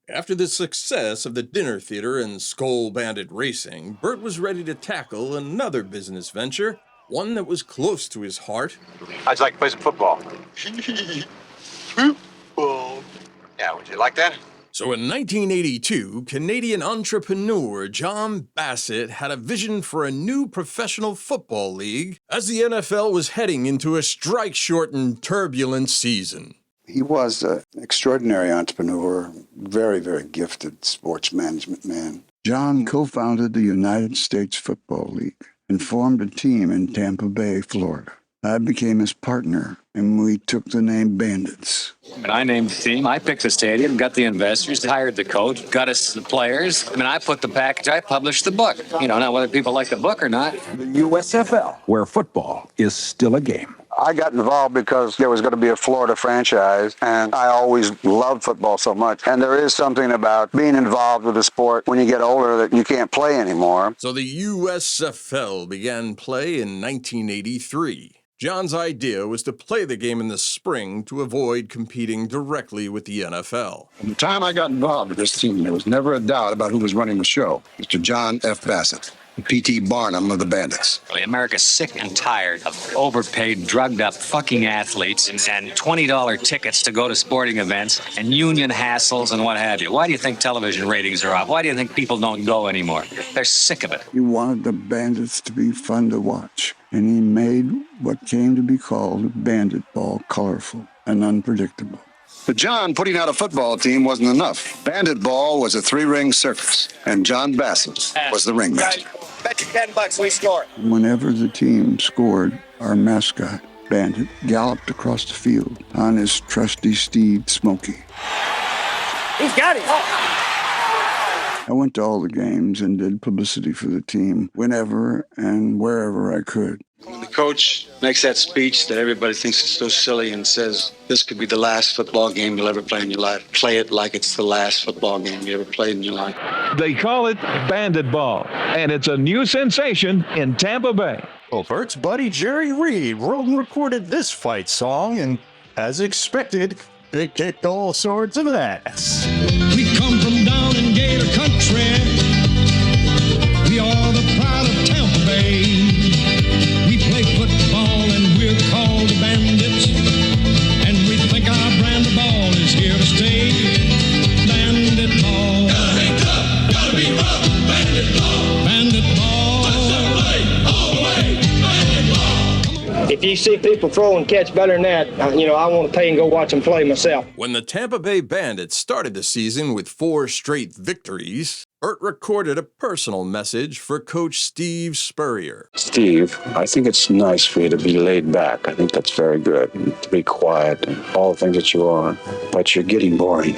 After the success of the dinner theater and Skull Bandit racing, Burt was ready to tackle another business venture, one that was close to his heart. I'd like to play some football. Football. Yeah, would you like that? So in 1982, Canadian entrepreneur John Bassett had a vision for a new professional football league as the NFL was heading into a strike-shortened, turbulent season. He was an extraordinary entrepreneur, very, very gifted sports management man. John co-founded the United States Football League and formed a team in Tampa Bay, Florida. I became his partner, and we took the name Bandits. And I named the team. I picked the stadium, got the investors, hired the coach, got us the players. I put the package, I published the book. Now whether people like the book or not. The USFL, where football is still a game. I got involved because there was going to be a Florida franchise, and I always loved football so much. And there is something about being involved with a sport when you get older that you can't play anymore. So the U.S.F.L. began play in 1983. John's idea was to play the game in the spring to avoid competing directly with the NFL. From the time I got involved with this team, there was never a doubt about who was running the show. Mr. John F. Bassett, P.T. Barnum of the Bandits. America's sick and tired of overpaid, drugged-up fucking athletes and $20 tickets to go to sporting events and union hassles and what have you. Why do you think television ratings are off? Why do you think people don't go anymore? They're sick of it. He wanted the Bandits to be fun to watch, and he made what came to be called Bandit ball colorful and unpredictable. But John putting out a football team wasn't enough. Bandit ball was a three-ring circus, and John Bassett was the ringmaster. Bet you $10 we score. Whenever the team scored, our mascot, Bandit, galloped across the field on his trusty steed, Smokey. He's got it. I went to all the games and did publicity for the team whenever and wherever I could. When the coach makes that speech that everybody thinks is so silly and says, this could be the last football game you'll ever play in your life, play it like it's the last football game you ever played in your life. They call it Bandit Ball, and it's a new sensation in Tampa Bay. Well, Burt's buddy Jerry Reed wrote and recorded this fight song, and as expected, it kicked all sorts of ass. We come from down in Gator country. We are the pride of Tampa Bay. We play football and we're called the Bandits. And we think our brand of ball is here to stay. Bandit ball. Gotta be tough, gotta be rough. Bandit ball. Bandit ball. Let's play all the way. Bandit ball. If you see people throw and catch better than that, I want to pay and go watch them play myself. When the Tampa Bay Bandits started the season with 4 straight victories, Burt recorded a personal message for Coach Steve Spurrier. Steve, I think it's nice for you to be laid back. I think that's very good. And to be quiet and all the things that you are. But you're getting boring.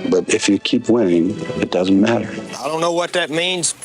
But if you keep winning, it doesn't matter. I don't know what that means.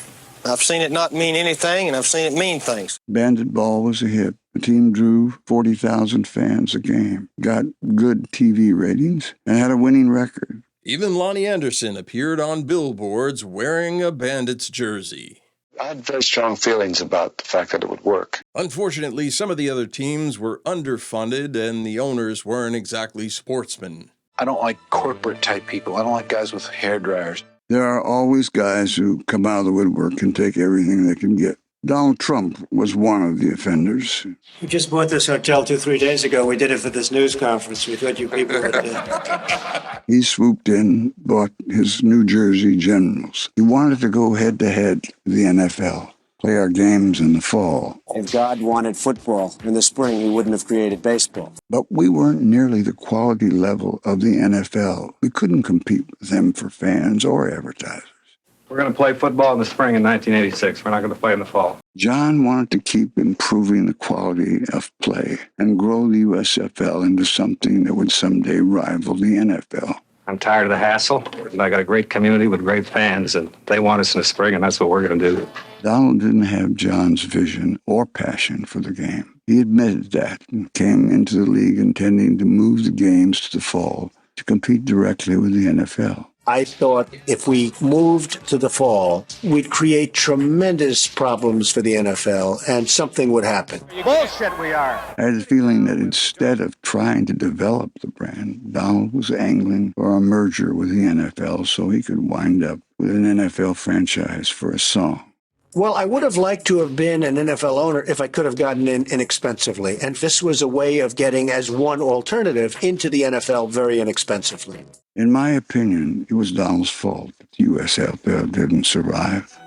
I've seen it not mean anything, and I've seen it mean things. Bandit ball was a hit. The team drew 40,000 fans a game, got good TV ratings, and had a winning record. Even Lonnie Anderson appeared on billboards wearing a Bandits jersey. I had very strong feelings about the fact that it would work. Unfortunately, some of the other teams were underfunded and the owners weren't exactly sportsmen. I don't like corporate-type people. I don't like guys with hair dryers. There are always guys who come out of the woodwork and take everything they can get. Donald Trump was one of the offenders. We just bought this hotel 2-3 days ago. We did it for this news conference. We thought you people would... He swooped in, bought his New Jersey Generals. He wanted to go head-to-head with the NFL, play our games in the fall. If God wanted football in the spring, he wouldn't have created baseball. But we weren't nearly the quality level of the NFL. We couldn't compete with them for fans or advertisers. We're going to play football in the spring in 1986. We're not going to play in the fall. John wanted to keep improving the quality of play and grow the USFL into something that would someday rival the NFL. I'm tired of the hassle, and I got a great community with great fans, and they want us in the spring, and that's what we're going to do. Donald didn't have John's vision or passion for the game. He admitted that and came into the league intending to move the games to the fall to compete directly with the NFL. I thought if we moved to the fall, we'd create tremendous problems for the NFL and something would happen. Bullshit we are. I had a feeling that instead of trying to develop the brand, Donald was angling for a merger with the NFL so he could wind up with an NFL franchise for a song. Well, I would have liked to have been an NFL owner if I could have gotten in inexpensively. And this was a way of getting, as one alternative, into the NFL very inexpensively. In my opinion, it was Donald's fault that the USFL didn't survive.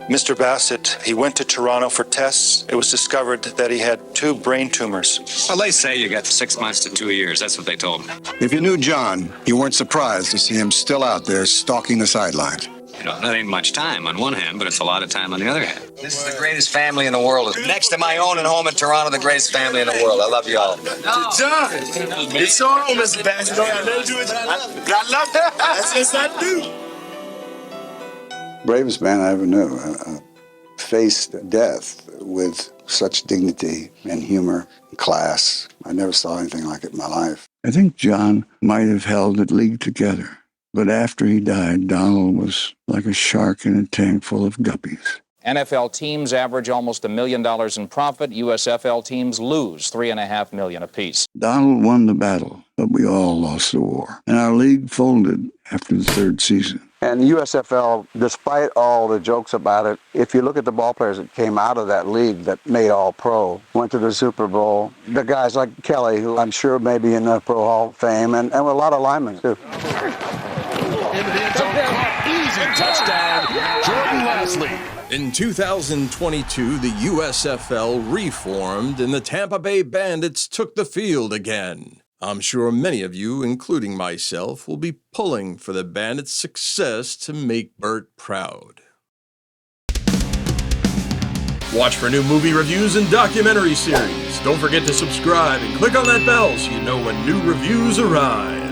Mr. Bassett, he went to Toronto for tests. It was discovered that he had 2 brain tumors. Well, they say you got 6 months to 2 years. That's what they told me. If you knew John, you weren't surprised to see him still out there stalking the sidelines. You know, that ain't much time on one hand, but it's a lot of time on the other hand. This is the greatest family in the world. Next to my own and home in Toronto, the greatest family in the world. I love you all. John, it's all on, Mr. Bassett. Don't have nothing to do with it. I love that. That's yes, I do. Bravest man I ever knew faced death with such dignity and humor and class. I never saw anything like it in my life. I think John might have held the league together, but after he died, Donald was like a shark in a tank full of guppies. NFL teams average almost $1 million in profit. USFL teams lose $3.5 million apiece. Donald won the battle, but we all lost the war, and our league folded after the 3rd season. And USFL, despite all the jokes about it, if you look at the ball players that came out of that league that made All-Pro, went to the Super Bowl, the guys like Kelly, who I'm sure may be in the Pro Hall of Fame, and a lot of linemen, too. Easy touchdown, Jordan Leslie. In 2022, the USFL reformed and the Tampa Bay Bandits took the field again. I'm sure many of you, including myself, will be pulling for the Bandits' success to make Burt proud. Watch for new movie reviews and documentary series. Don't forget to subscribe and click on that bell so you know when new reviews arrive.